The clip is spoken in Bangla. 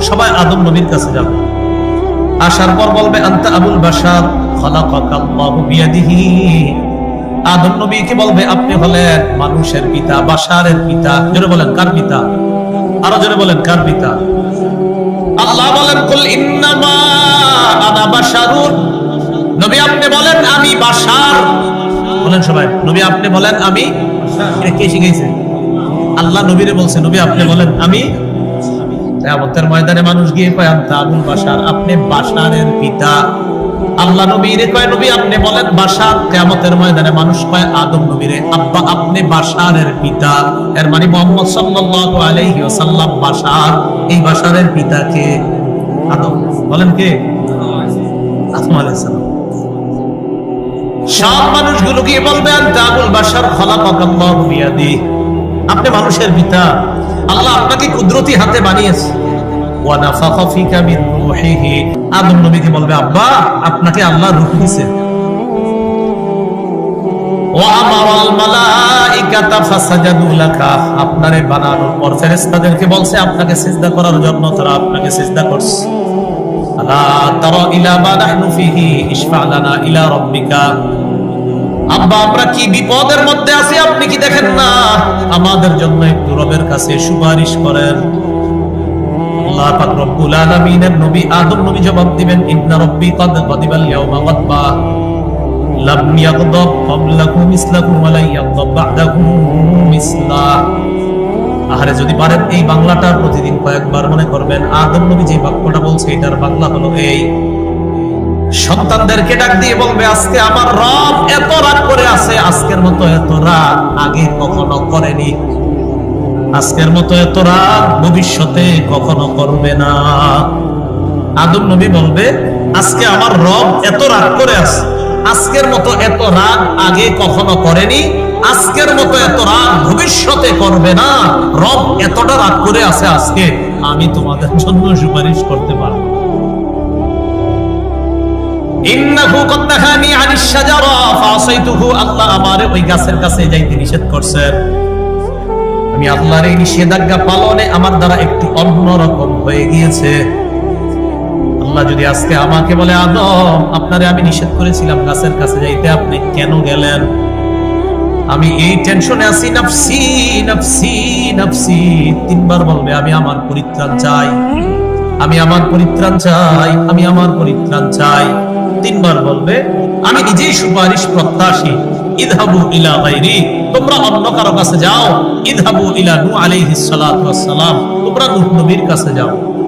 সবাই আদম নবীর কাছে যাবে। আসার পর বলবে আনতা আবুল বাশার খালাকাকাল্লাহু বিয়াদিহি। আদম নবীকে বলবে আপনি হলেন মানুষের পিতা, বাশারের পিতা। জোরে বলেন কার পিতা? আরো জোরে বলেন কার পিতা? আল্লাহ বলেন কুল ইন্নামা আনা বাশারুন। নবী আপনি বলেন আমি বাশার। বলেন সবাই, নবী আপনি বলেন আমি। এটা কে শিখাইছে? আল্লাহ নবীরে বলছে নবী আপনি বলেন আমি। কিয়ামতের ময়দানে মানুষ গিয়ে কয় আনতা আবুল বাশার, আপনি বাশারের পিতা। আল্লাহ নবীরে কয় নবী আপনি বলেন বাশার। কিয়ামতের ময়দানে মানুষ কয় আদম নবীরে আব্বা আপনি বাশারের পিতা। এর মানে মুহাম্মদ সাল্লাল্লাহু আলাইহি ওয়াসাল্লাম বাশার। এই বাশারের পিতা কে? আদম। বলেন কে? আদম আলাইহিস সালাম। সব মানুষগুলো গিয়ে বলবে আনতা আবুল বাশার খালাকাকাল্লাহু বিয়াদি। আপনি মানুষের পিতা, আল্লাহ আপনাকে কুদরতি হাতে বানিয়েছে। ওয়া নাফাখা ফিকা মিন রূহিহি। আদম নবীকে বলবে আব্বা আপনাকে আল্লাহ রূহ দিয়েছে। ওয়া আমারাল মালাইকাতা ফাসাজাদু লাকা। আপনারে বানানোর পর ফেরেশতাদেরকে বলছে আপনাকে সিজদা করার জন্য, তারা আপনাকে সিজদা করছে। আলা তারা ইলা মা নাহনু ফিহি ইশফা লানা ইলা রাব্বিকা। আব্বা আমরা কি বিপদের মধ্যে আছি আপনি কি দেখেন না? আমাদের জন্য একটু রবের কাছে সুপারিশ করেন। আল্লাহ পাক রব্বুল আলামিনের নবী আদম নবী জবাব দিবেন ইন্না রাব্বি ক্বাদ গাদিবাল ইয়াওমা গাদবা লাম ইয়াগদাব ক্বাবলাকুম মিসলাকুম ওয়া লা ইয়াগদাব বা'দাকুম মিসলা। আহারে যদি পারেন এই বাংলাটা প্রতিদিন কয়েকবার মনে করবেন। আদম নবী যে বাক্যটা বলছে এটার বাংলা হলো এই। সন্তানদেরকে ডাক দিয়ে বলবে আজকে আমার রব এত রাগ করে আছে, আজকের মতো এত রাগ আগে কখনো করেনি, আজকের মতো এত রাগ ভবিষ্যতে কখনো করবে না। আদম নবী বলবে আজকে আমার রব এত রাগ করে আছে, আজকের মতো এত রাগ আগে কখনো করেনি, আজকের মতো এত রাগ ভবিষ্যতে করবে না। রব এতটা রাগ করে আছে আজকে আমি তোমাদের জন্য সুপারিশ করতে পারবো। ইন্নাহু কদ নাহানি আনিশ শাজারা ফাসাইতুহু। আল্লাহ আমারে ওই গাছের কাছে যাইতে নিষেধ করছেন, আমি আল্লাহর এই নিষেধাজ্ঞা পালনে আমার দ্বারা একটু অন্যরকম হয়ে গিয়েছে। আল্লাহ যদি আজকে আমাকে বলে আদম আপনারে আমি নিষেধ করেছিলাম গাছের কাছে যাইতে, আপনি কেন গেলেন? আমি এই টেনশনে আছি, নাফসি নাফসি নাফসি। তিনবার বলবে আমি আমার পরিত্রাণ চাই, আমি আমার পরিত্রাণ চাই, আমি আমার পরিত্রাণ চাই। তিনবার বলবে আমি নিজেই সুপারিশ প্রত্যাশী। ইযহাবু ইলা গায়রি, তোমরা অন্য কারো কাছে যাও। ইযহাবু ইলা নূহ আলাইহিস সালাতু ওয়াস সালাম, তোমরা নূহ নবীর কাছে যাও।